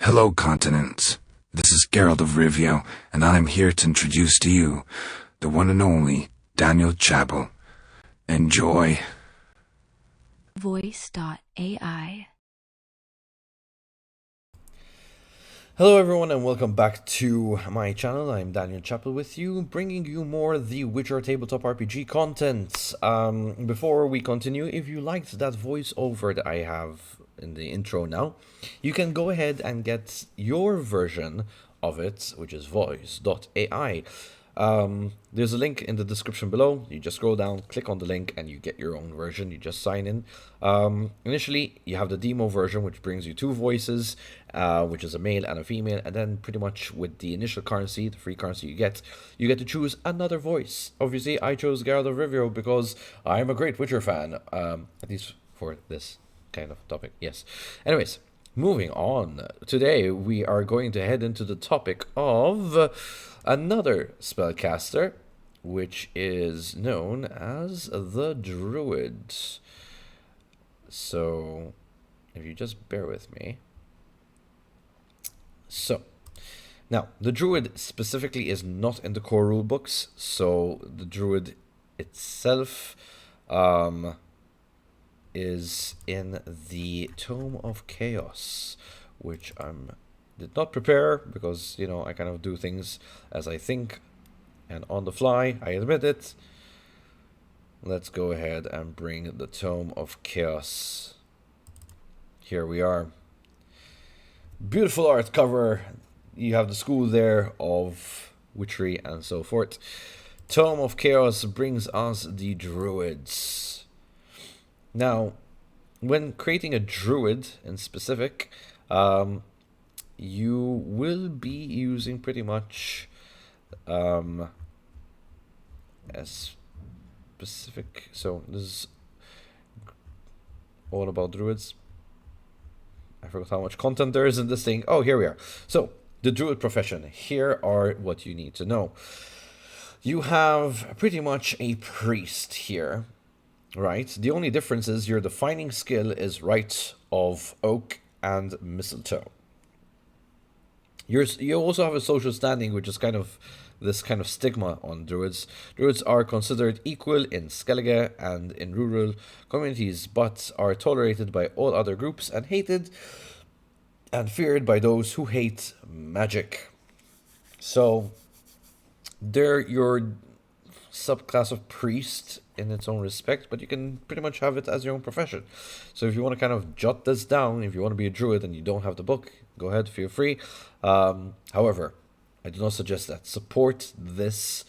Hello, continents. This is Geralt of Rivia, and I am here to introduce to you the one and only Daniel Chapel. Enjoy. Voice.ai. Hello everyone and welcome back to my channel. I'm Daniel Chapel with you, bringing you more The Witcher tabletop RPG content. Before we continue, if you liked that voiceover that I have in the intro now, you can go ahead and get your version of it, which is Voice.ai. There's a link in the description below. You just scroll down, click on the link, and you get your own version. You just sign in. Initially, you have the demo version, which brings you two voices, which is a male and a female, and then pretty much with the initial currency, the free currency you get to choose another voice. Obviously, I chose Geralt of Rivia because I'm a great Witcher fan, at least for this kind of topic, yes. Anyways, moving on. Today, we are going to head into the topic of another spellcaster, which is known as the Druid. So, if you just bear with me. So, now, the Druid specifically is not in the core rulebooks, so the Druid itself is in the Tome of Chaos, which did not prepare because, you know, I kind of do things as I think and on the fly, I admit it. Let's go ahead and bring the Tome of Chaos. Here we are. Beautiful art cover. You have the school there of witchery and so forth. Tome of Chaos brings us the Druids. Now, when creating a Druid in specific, you will be using pretty much a specific. So this is all about Druids. I forgot how much content there is in this thing. Oh, here we are. So the Druid profession. Here are what you need to know. You have pretty much a priest here, right? The only difference is your defining skill is Rite of Oak and Mistletoe. You also have a social standing, which is kind of this kind of stigma on Druids. Druids are considered equal in Skellige and in rural communities, but are tolerated by all other groups and hated and feared by those who hate magic. So they're your subclass of priest in its own respect, but you can pretty much have it as your own profession. So if you want to kind of jot this down, if you want to be a druid and you don't have the book, go ahead, feel free. However, I do not suggest that. Support this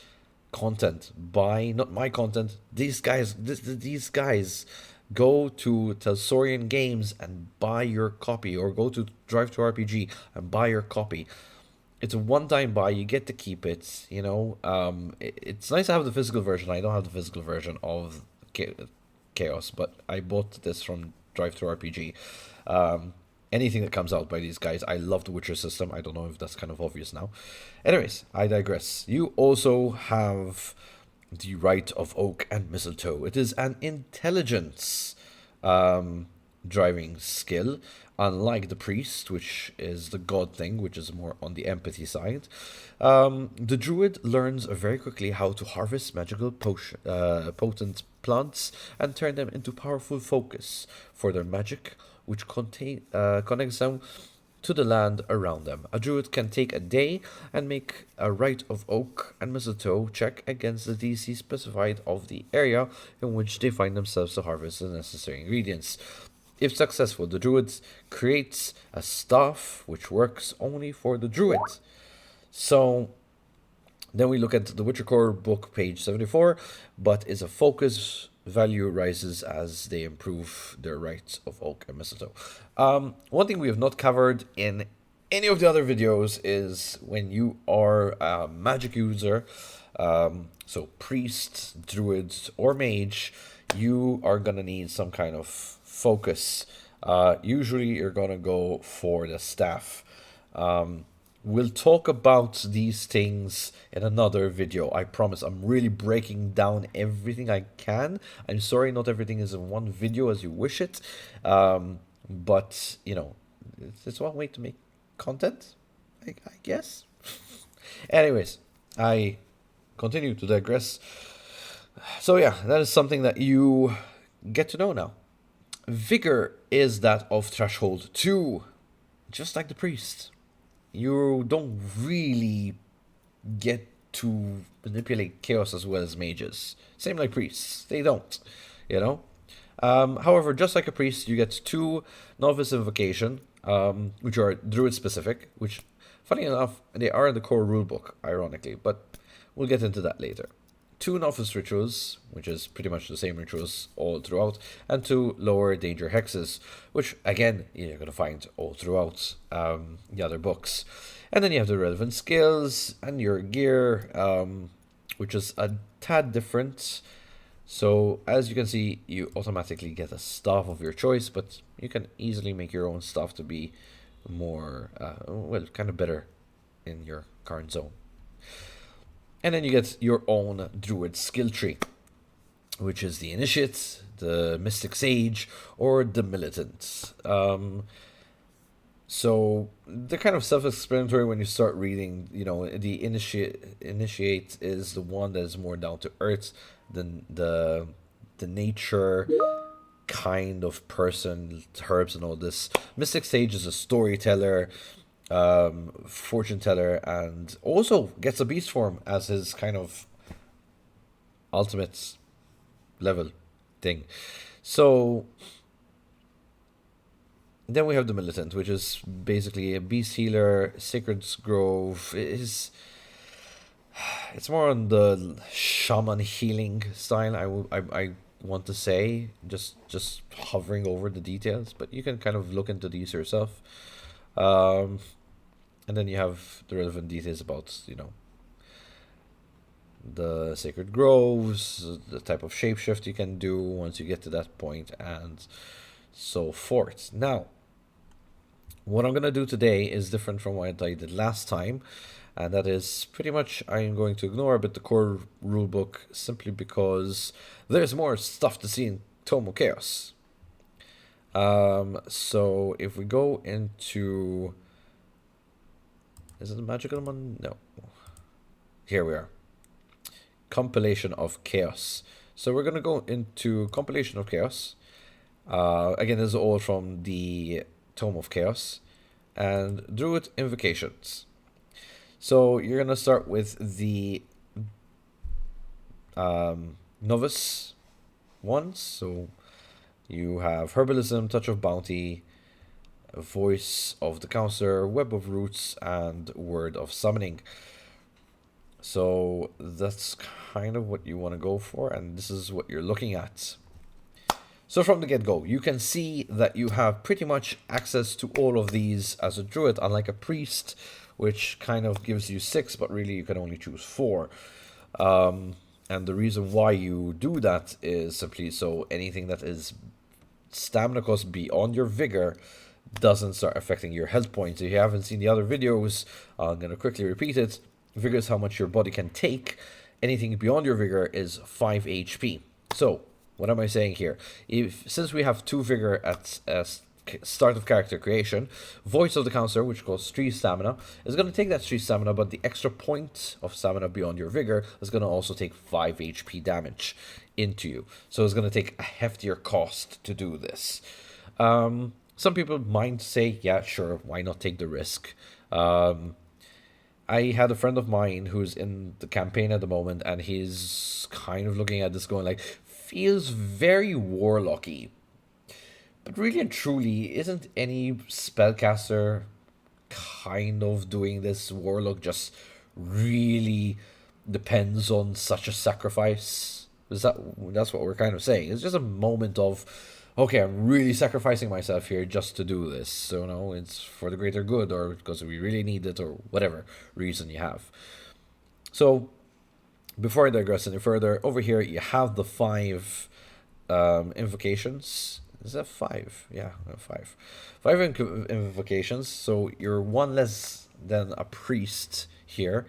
content. Buy, not my content, these guys. These guys. Go to Telsorian Games and buy your copy, or go to Drive to RPG and buy your copy. It's a one-time buy. You get to keep it. You know, it's nice to have the physical version. I don't have the physical version of Chaos, but I bought this from Drive to RPG. Anything that comes out by these guys, I love the Witcher system. I don't know if that's kind of obvious now. Anyways, I digress. You also have the Rite of Oak and Mistletoe. It is an intelligence driving skill, unlike the priest, which is the god thing, which is more on the empathy side. The druid learns very quickly how to harvest magical potent plants and turn them into powerful focus for their magic, which connects them to the land around them. A druid can take a day and make a Rite of Oak and Mistletoe check against the DC specified of the area in which they find themselves to harvest the necessary ingredients. If successful, the druid creates a staff which works only for the druid. So then we look at the Witcher Core book, page 74, but is a focus value rises as they improve their Rites of Oak and Mistletoe. One thing we have not covered in any of the other videos is when you are a magic user, so priest, druid, or mage, you are gonna need some kind of focus. Usually you're gonna go for the staff. We'll talk about these things in another video. I promise. I'm really breaking down everything I can. I'm sorry not everything is in one video as you wish it. But, you know, it's one way to make content, I guess. Anyways, I continue to digress. So yeah, that is something that you get to know now. Vigor is that of Threshold 2, just like the priest. You don't really get to manipulate chaos as well as mages. Same like priests, they don't, you know? However, just like a priest, you get 2 novice invocation, which are druid specific, which, funny enough, they are in the core rulebook, ironically, but we'll get into that later. 2 novice rituals, which is pretty much the same rituals all throughout, and 2 lower danger hexes, which again you're going to find all throughout the other books. And then you have the relevant skills and your gear, which is a tad different. So as you can see, you automatically get a staff of your choice, but you can easily make your own staff to be more, well, kind of better in your current zone. And then you get your own druid skill tree, which is the initiate, the mystic sage, or the militant. So they're kind of self-explanatory when you start reading. You know, the initiate is the one that is more down to earth than the nature kind of person, herbs and all this. Mystic sage is a storyteller, fortune teller, and also gets a beast form as his kind of ultimate level thing. So then we have the militant, which is basically a beast healer. Sacred Grove is, it's more on the shaman healing style. I want to say, just hovering over the details, but you can kind of look into these yourself. And then you have the relevant details about, you know, the sacred groves, the type of shapeshift you can do once you get to that point, and so forth. Now, what I'm going to do today is different from what I did last time, and that is pretty much I'm going to ignore a bit the core rulebook simply because there's more stuff to see in Tome of Chaos. So if we go into... Is it a magical one? No. Here we are. Compilation of Chaos. So we're going to go into Compilation of Chaos. Again, this is all from the Tome of Chaos. And Druid Invocations. So you're going to start with the novice ones. So you have Herbalism, Touch of Bounty, Voice of the Counselor, Web of Roots, and Word of Summoning. So that's kind of what you want to go for, and this is what you're looking at. So from the get-go, you can see that you have pretty much access to all of these as a druid, unlike a priest, which kind of gives you 6, but really you can only choose 4. And the reason why you do that is simply so anything that is stamina cost beyond your vigor doesn't start affecting your health points. If you haven't seen the other videos, I'm going to quickly repeat it. Vigor is how much your body can take. Anything beyond your vigor is 5 HP. So, what am I saying here? Since we have 2 vigor at start of character creation, Voice of the Counselor, which costs 3 stamina, is going to take that 3 stamina, but the extra point of stamina beyond your vigor is going to also take 5 HP damage into you. So it's going to take a heftier cost to do this. Some people might say, yeah, sure, why not take the risk? I had a friend of mine who's in the campaign at the moment, and he's kind of looking at this going like, feels very warlocky. But really and truly, isn't any spellcaster kind of doing this? Warlock just really depends on such a sacrifice. That's what we're kind of saying. It's just a moment of, okay, I'm really sacrificing myself here just to do this. So, you know, it's for the greater good, or because we really need it, or whatever reason you have. So, before I digress any further, over here you have the 5 invocations. Is that 5? Yeah, 5. 5 invocations. So you're 1 less than a priest here.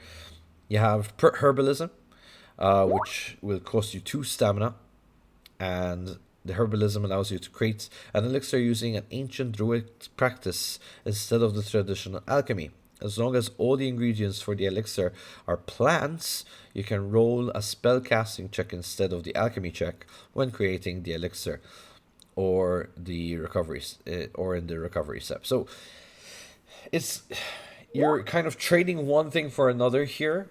You have Herbalism, which will cost you 2 stamina. And The herbalism allows you to create an elixir using an ancient druid practice instead of the traditional alchemy. As long as all the ingredients for the elixir are plants, you can roll a spell casting check instead of the alchemy check when creating the elixir or the recoveries or in the recovery step. So it's you're kind of trading one thing for another here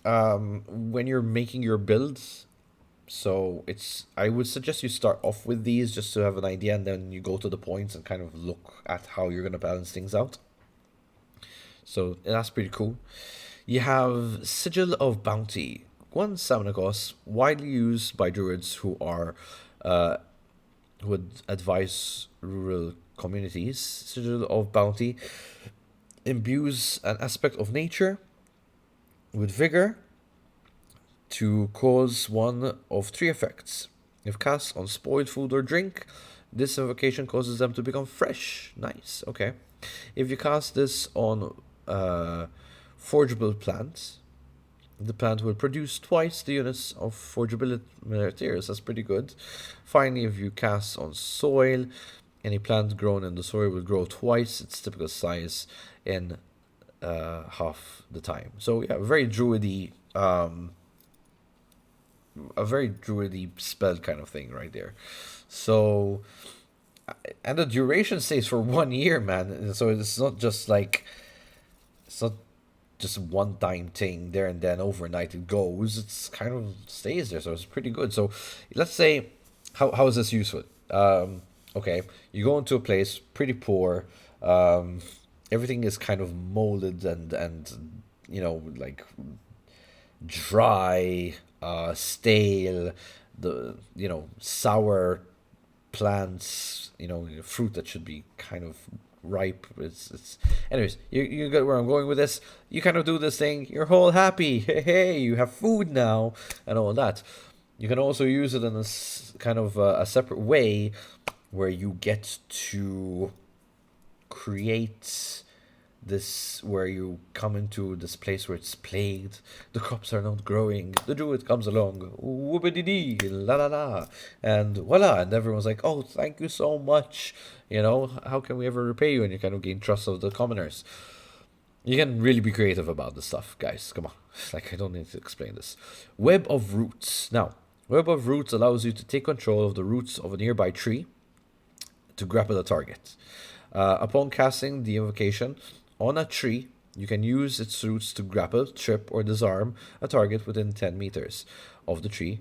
when you're making your builds. So I would suggest you start off with these just to have an idea, and then you go to the points and kind of look at how you're going to balance things out. So that's pretty cool. You have Sigil of Bounty, one stamina cost, widely used by druids who would advise rural communities. Sigil of Bounty imbues an aspect of nature with vigor to cause one of three effects. If cast on spoiled food or drink, this invocation causes them to become fresh. Nice, okay. If you cast this on forgeable plants, the plant will produce twice the units of forgeable materials. That's pretty good. Finally, if you cast on soil, any plant grown in the soil will grow twice its typical size in half the time. So yeah, very druidy, a very druidy spell kind of thing right there. So, and the duration stays for 1 year, man. So it's not just like, it's not just one time thing there and then overnight it goes. It's kind of stays there, so it's pretty good. So let's say, how is this useful? Okay, you go into a place pretty poor. Everything is kind of molded and you know, like dry, stale, sour plants, fruit that should be kind of ripe. It's anyways, you get where I'm going with this. You kind of do this thing, you're all happy, hey, you have food now and all that. You can also use it in a kind of a separate way where you get to create this, where you come into this place where it's plagued, the crops are not growing, the druid comes along, whoopity-dee, la la la, and voila, and everyone's like, oh, thank you so much, how can we ever repay you? And you kind of gain trust of the commoners. You can really be creative about this stuff, guys, come on, like, I don't need to explain this. Web of Roots. Now, Web of Roots allows you to take control of the roots of a nearby tree to grapple a target. Upon casting the invocation on a tree, you can use its roots to grapple, trip, or disarm a target within 10 meters of the tree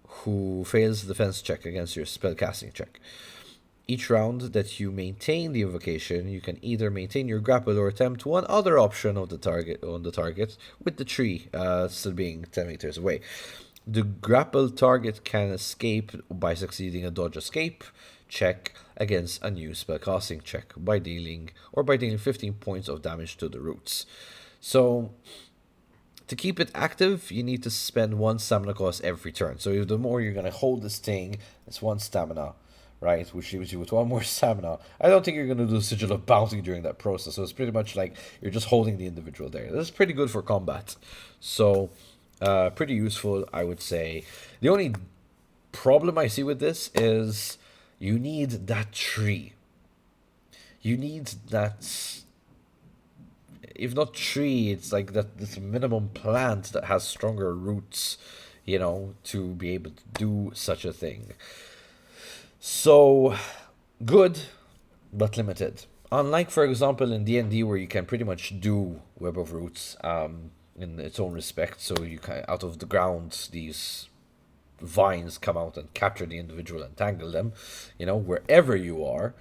who fails the defense check against your spellcasting check. Each round that you maintain the invocation, you can either maintain your grapple or attempt one other option of the target with the tree still being 10 meters away. The grapple target can escape by succeeding a dodge escape check against a new spellcasting check by dealing 15 points of damage to the roots. So to keep it active, you need to spend 1 stamina cost every turn. So the more you're going to hold this thing, it's 1 stamina, right? Which leaves you with 1 more stamina. I don't think you're going to do Sigil of Bounty during that process. So it's pretty much like you're just holding the individual there. This is pretty good for combat. So pretty useful, I would say. The only problem I see with this is you need that tree. You need that, if not tree, it's like this minimum plant that has stronger roots, to be able to do such a thing. So, good, but limited. Unlike, for example, in D&D, where you can pretty much do Web of Roots in its own respect, so you can, out of the ground, these vines come out and capture the individual and tangle them, wherever you are.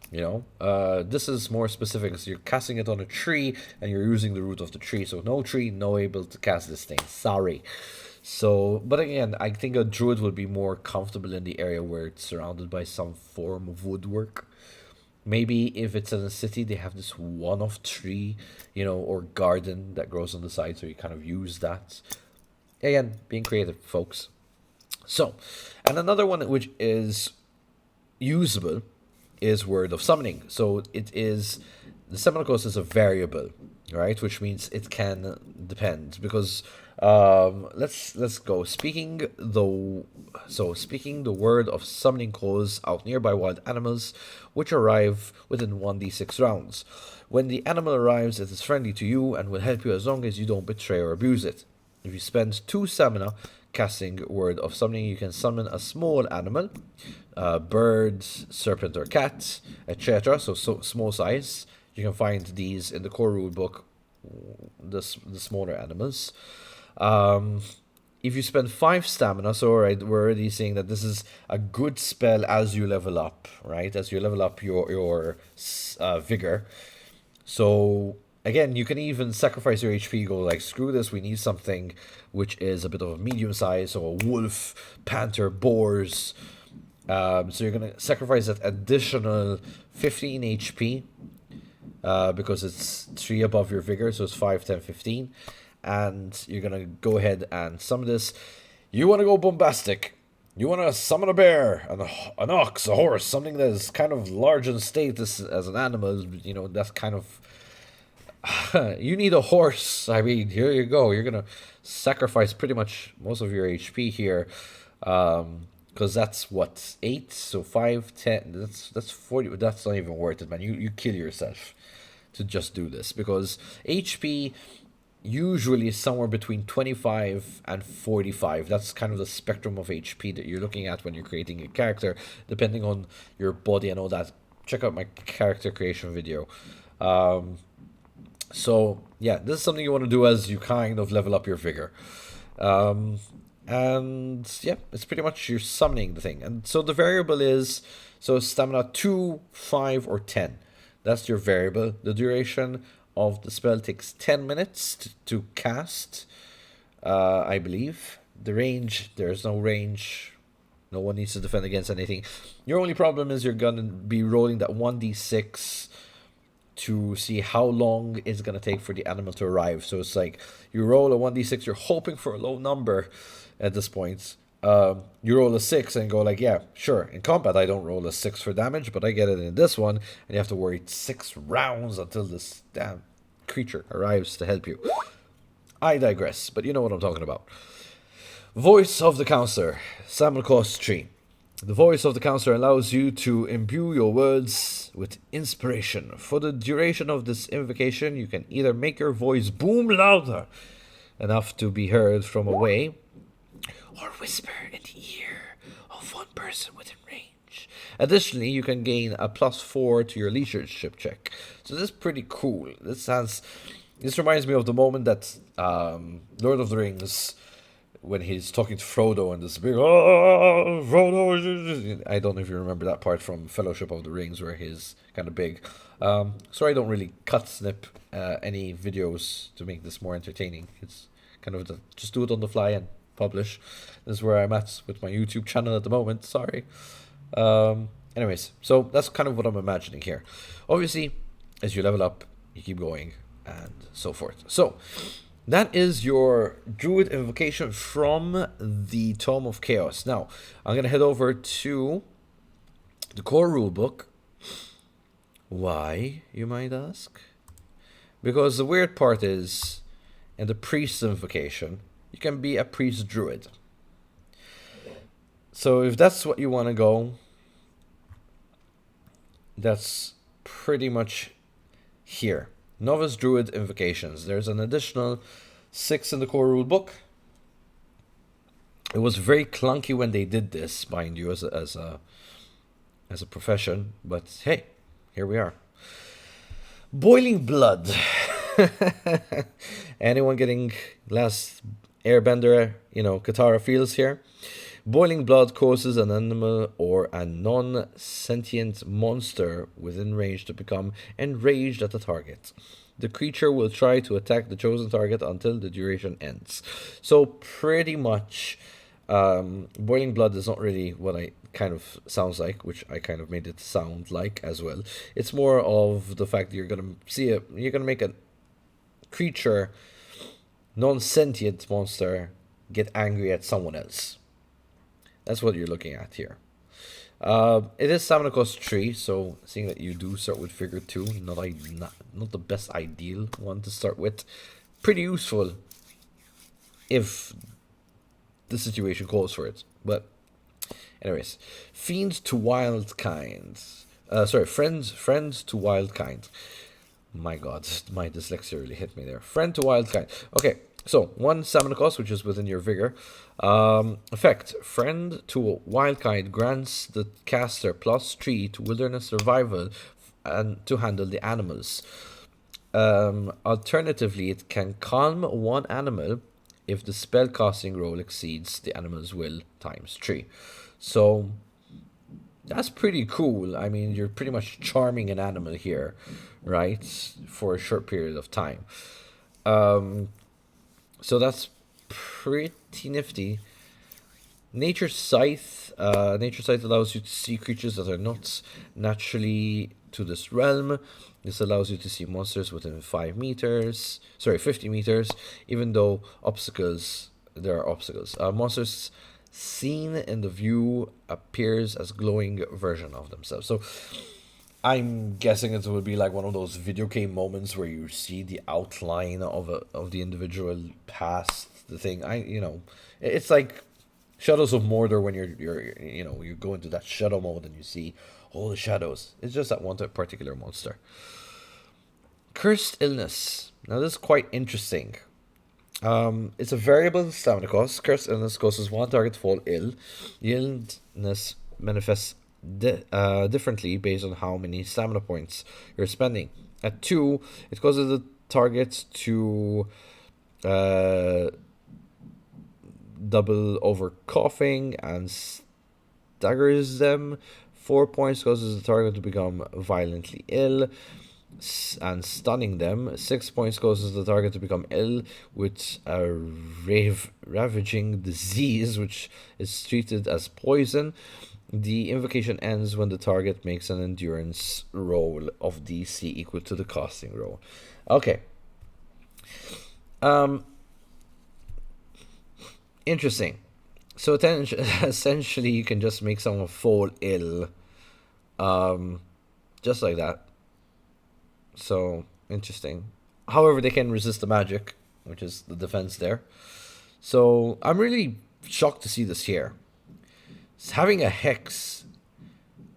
This is more specific, so you're casting it on a tree and you're using the root of the tree. So no tree, no able to cast this thing. Sorry. So, but again, I think a druid will be more comfortable in the area where it's surrounded by some form of woodwork. Maybe if it's in a city, they have this one-off tree, or garden that grows on the side, so you kind of use that. Again, being creative, folks. So, and another one which is usable is Word of Summoning. So it is, the summoner cost is a variable, right? Which means it can depend, because Let's go. Speaking the word of summoning calls out nearby wild animals, which arrive within 1d6 rounds. When the animal arrives, it is friendly to you and will help you as long as you don't betray or abuse it. If you spend 2 stamina casting word of summoning, you can summon a small animal, bird, serpent, or cat, etc. So small size. You can find these in the core rule book, the smaller animals. If you spend 5 stamina, so we're already saying that this is a good spell as you level up, right? As you level up your vigor. So again, you can even sacrifice your HP, go like, screw this, we need something which is a bit of a medium size, so a wolf, panther, boars. So you're going to sacrifice that additional 15 HP, because it's 3 above your vigor, so it's 5, 10, 15. And you're going to go ahead and summon this. You want to go bombastic. You want to summon a bear, an ox, a horse, something that is kind of large in status as an animal. You know, that's kind of... you need a horse. I mean, here you go. You're going to sacrifice pretty much most of your HP here. Because that's, what, 8? So 5, 10, that's 40. That's not even worth it, man. You kill yourself to just do this. Because HP... usually somewhere between 25 and 45. That's kind of the spectrum of HP that you're looking at when you're creating a character, depending on your body and all that. Check out my character creation video. So yeah, this is something you want to do as you kind of level up your vigor. And yeah, it's pretty much you're summoning the thing. And so the variable is, so stamina 2, 5, or 10. That's your variable. The duration of the spell takes 10 minutes to cast, I believe. The range, there's no range. No one needs to defend against anything. Your only problem is you're going to be rolling that 1d6 to see how long it's going to take for the animal to arrive. So it's like you roll a 1d6, you're hoping for a low number at this point. You roll a 6 and go like, yeah, sure. In combat, I don't roll a 6 for damage, but I get it in this one, and you have to wait 6 rounds until this damn creature arrives to help you. I digress, but you know what I'm talking about. Voice of the Counselor, Salmon cost 3. The voice of the counselor allows you to imbue your words with inspiration. For the duration of this invocation, you can either make your voice boom louder enough to be heard from away, or whisper in the ear of one person within range. Additionally, you can gain a +4 to your leadership check. So this is pretty cool. This reminds me of the moment that Lord of the Rings, when he's talking to Frodo and this big, oh, Frodo. I don't know if you remember that part from Fellowship of the Rings where he's kind of big. Sorry, I don't really snip any videos to make this more entertaining. It's kind of just do it on the fly and publish. This is where I'm at with my YouTube channel at the moment. Sorry. Anyways, so that's kind of what I'm imagining here. Obviously, as you level up, you keep going and so forth. So that is your Druid Invocation from the Tome of Chaos. Now, I'm going to head over to the core rulebook. Why, you might ask? Because the weird part is, in the Priest Invocation, you can be a Priest Druid. So if that's what you want to go, that's pretty much here. Novice Druid Invocations. There's an additional 6 in the core rulebook. It was very clunky when they did this, mind you, as a profession, but hey, here we are. Boiling Blood. Anyone getting Last Airbender, Katara feels here? Boiling Blood causes an animal or a non-sentient monster within range to become enraged at the target. The creature will try to attack the chosen target until the duration ends. So pretty much, Boiling Blood is not really what I kind of sounds like, which I kind of made it sound like as well. It's more of the fact that you're gonna make a creature, non-sentient monster, get angry at someone else. That's what you're looking at here. It is stamina cost 3, so seeing that you do start with figure 2, not the best ideal one to start with. Pretty useful. if the situation calls for it. But anyways, Fiend to Wildkind. Friends to Wildkind. My god, my dyslexia really hit me there. Friend to Wildkind. Okay, so 1 stamina cost, which is within your vigor. Effect. Friend to a Wildkind grants the caster +3 to wilderness survival and to handle the animals. Alternatively, it can calm one animal if the spell casting roll exceeds the animal's will ×3. So that's pretty cool. I mean, you're pretty much charming an animal here, right? For a short period of time. So that's pretty nifty. Nature Scythe. Nature Scythe allows you to see creatures that are not naturally to this realm. This allows you to see monsters within 50 meters, even though there are obstacles. Monsters seen in the view appears as glowing version of themselves. So I'm guessing it would be like one of those video game moments where you see the outline of the individual past the thing. It's like Shadows of Mordor when you go into that shadow mode and you see all the shadows. It's just that one particular monster. Cursed Illness. Now this is quite interesting. It's a variable stamina cost. Cursed Illness causes one target to fall ill. The illness manifests differently based on how many stamina points you're spending. At 2, it causes the target to double over coughing and staggers them. 4 points causes the target to become violently ill and stunning them. 6 points causes the target to become ill with a ravaging disease, which is treated as poison. The invocation ends when the target makes an endurance roll of DC equal to the casting roll. Okay. Interesting. So essentially, you can just make someone fall ill, just like that. So interesting. However, they can resist the magic, which is the defense there. So I'm really shocked to see this here. Having a hex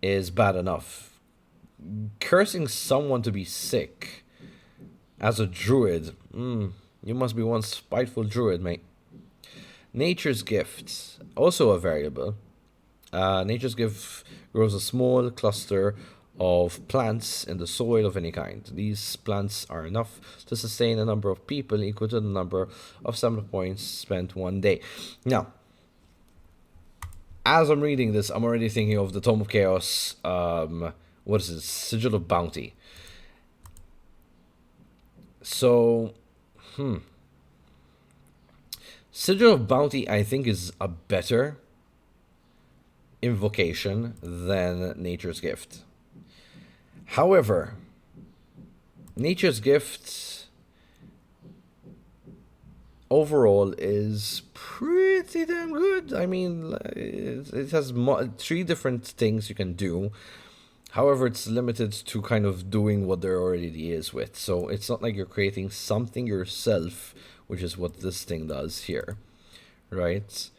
is bad enough. Cursing someone to be sick as a druid, you must be one spiteful druid, mate. Nature's Gift, also a variable. Nature's Gift grows a small cluster of plants in the soil of any kind. These plants are enough to sustain a number of people equal to the number of stamina points spent one day. Now, as I'm reading this, I'm already thinking of the Tome of Chaos, what is it? Sigil of Bounty. So, Sigil of Bounty, I think, is a better invocation than Nature's Gift. However, Nature's Gift overall is pretty damn good. I mean, it has 3 different things you can do. However, it's limited to kind of doing what there already is with. So it's not like you're creating something yourself, which is what this thing does here, right?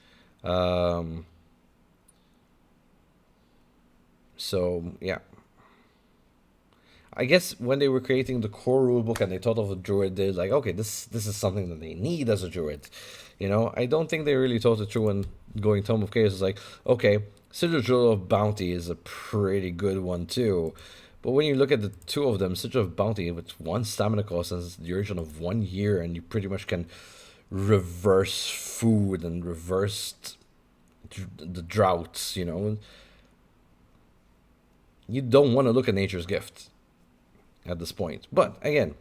So, yeah. I guess when they were creating the core rulebook and they thought of a druid, they're like, okay, this is something that they need as a druid. I don't think they really thought it through when going Tome of Chaos. It's like, okay, Sigil of Bounty is a pretty good one too. But when you look at the 2 of them, Sigil of Bounty with 1 stamina cost and the duration of 1 year, and you pretty much can reverse food and reverse the droughts, You don't want to look at Nature's Gift at this point. But again,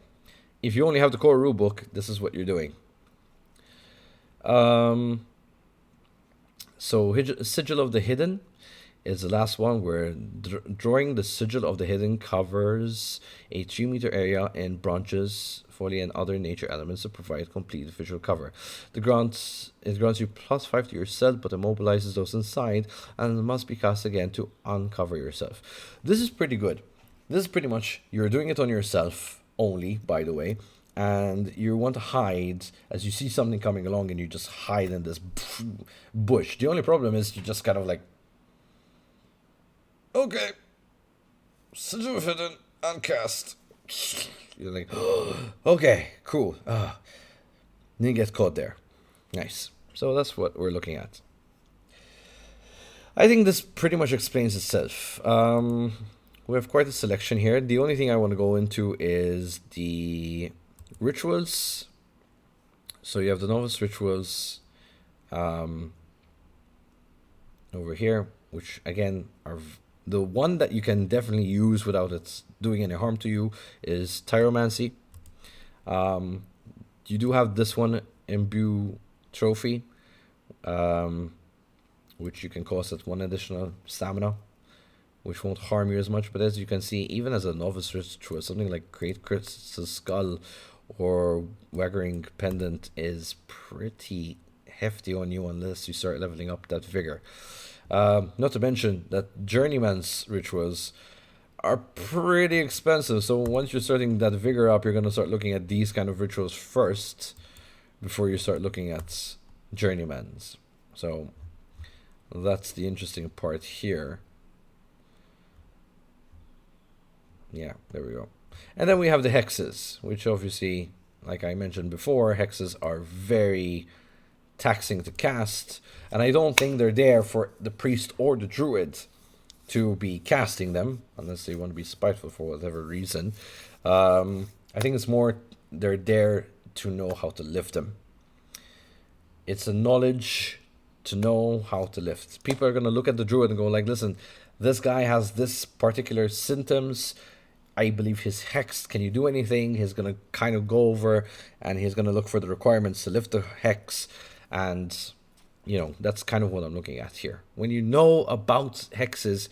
if you only have the core rulebook, this is what you're doing. So Sigil of the Hidden is the last one, where drawing the Sigil of the Hidden covers a 3-meter area in branches, foliage, and other nature elements to provide complete visual cover. It grants you +5 to yourself, but immobilizes those inside, and must be cast again to uncover yourself. This is pretty good. This is pretty much, you're doing it on yourself only, by the way, and you want to hide as you see something coming along, and you just hide in this bush. The only problem is you just kind of like, okay, sit hidden and cast. You're like, okay, cool. Didn't get caught there. Nice. So that's what we're looking at. I think this pretty much explains itself. We have quite a selection here. The only thing I want to go into is the rituals. So you have the novice rituals over here, which again are the one that you can definitely use without it doing any harm to you is Tyromancy. You do have this one, Imbue Trophy, which you can cost at 1 additional stamina, which won't harm you as much. But as you can see, even as a novice ritual, something like Great Chris's Skull or Waggering Pendant is pretty hefty on you unless you start leveling up that vigor. Not to mention that Journeyman's rituals are pretty expensive, so once you're starting that vigor up, you're going to start looking at these kind of rituals first before you start looking at Journeyman's. So that's the interesting part here. Yeah, there we go. And then we have the hexes, which obviously, like I mentioned before, hexes are very taxing to cast, and I don't think they're there for the priest or the druid to be casting them, unless they want to be spiteful for whatever reason. I think it's more they're there to know how to lift them. It's a knowledge to know how to lift. People are going to look at the druid and go like, listen, this guy has this particular symptoms. I believe he's hexed. Can you do anything? He's going to kind of go over and he's going to look for the requirements to lift the hex. And, you know, that's kind of what I'm looking at here. When you know about hexes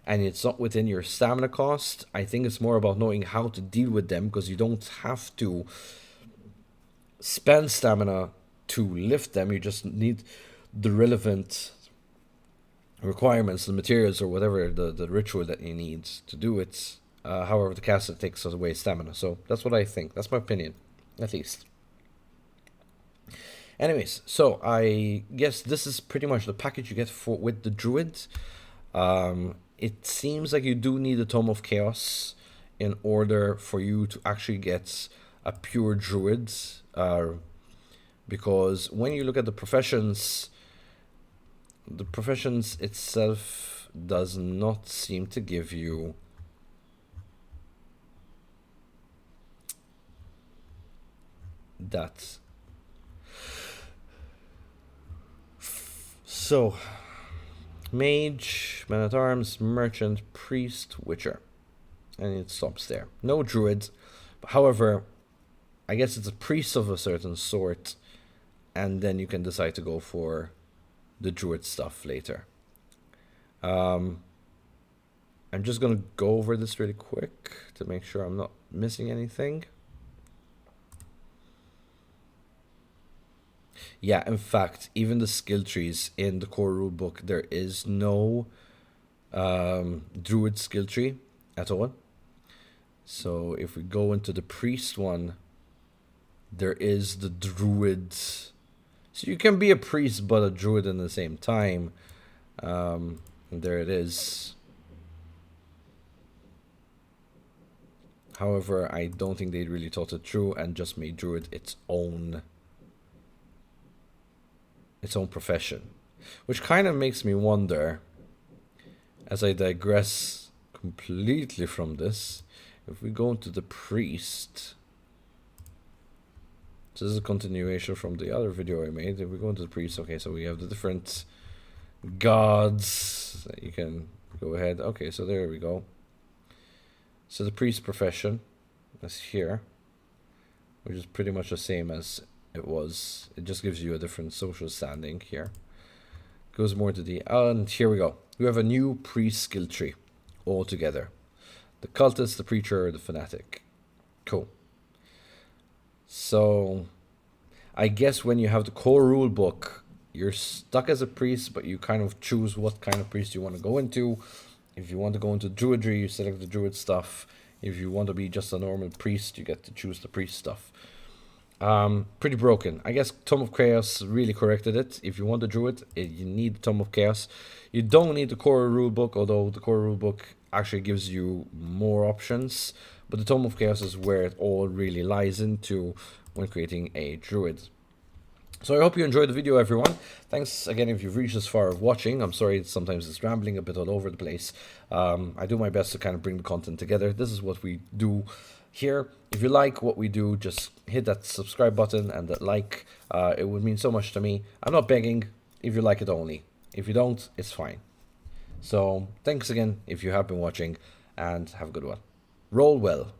and it's not within your stamina cost, I think it's more about knowing how to deal with them, because you don't have to spend stamina to lift them. You just need the relevant requirements, the materials or whatever, the ritual that you need to do it. However, the caster takes away stamina. So that's what I think. That's my opinion, at least. Anyways, so I guess this is pretty much the package you get for with the Druids. It seems like you do need a Tome of Chaos in order for you to actually get a pure Druid. Because when you look at the professions itself does not seem to give you that. So, mage, man-at-arms, merchant, priest, witcher. And it stops there. No druid. However, I guess it's a priest of a certain sort, and then you can decide to go for the druid stuff later. I'm just going to go over this really quick to make sure I'm not missing anything. Yeah, in fact, even the skill trees in the core rulebook, there is no druid skill tree at all. So if we go into the priest one, there is the druid. So you can be a priest but a druid in the same time. There it is. However, I don't think they really thought it through and just made druid its own profession, which kind of makes me wonder, as I digress completely from this, if we go into the priest, so this is a continuation from the other video I made. If we go into the priest, okay, so we have the different gods that you can go ahead. Okay, so there we go. So the priest profession is here, which is pretty much the same as it was. It just gives you a different social standing here. Goes more to the... and here we go. We have a new priest skill tree altogether. The cultist, the preacher, the fanatic. Cool. So, I guess when you have the core rule book, you're stuck as a priest, but you kind of choose what kind of priest you want to go into. If you want to go into druidry, you select the druid stuff. If you want to be just a normal priest, you get to choose the priest stuff. Pretty broken. I guess Tome of Chaos really corrected it. If you want a druid, you need Tome of Chaos. You don't need the core rulebook, although the core rulebook actually gives you more options. But the Tome of Chaos is where it all really lies into when creating a druid. So I hope you enjoyed the video, everyone. Thanks again if you've reached this far of watching. I'm sorry sometimes it's rambling a bit all over the place. I do my best to kind of bring the content together. This is what we do here. If you like what we do, just hit that subscribe button and that like. It would mean so much to me. I'm not begging, if you like it only. If you don't, it's fine. So thanks again if you have been watching, and have a good one. Roll well.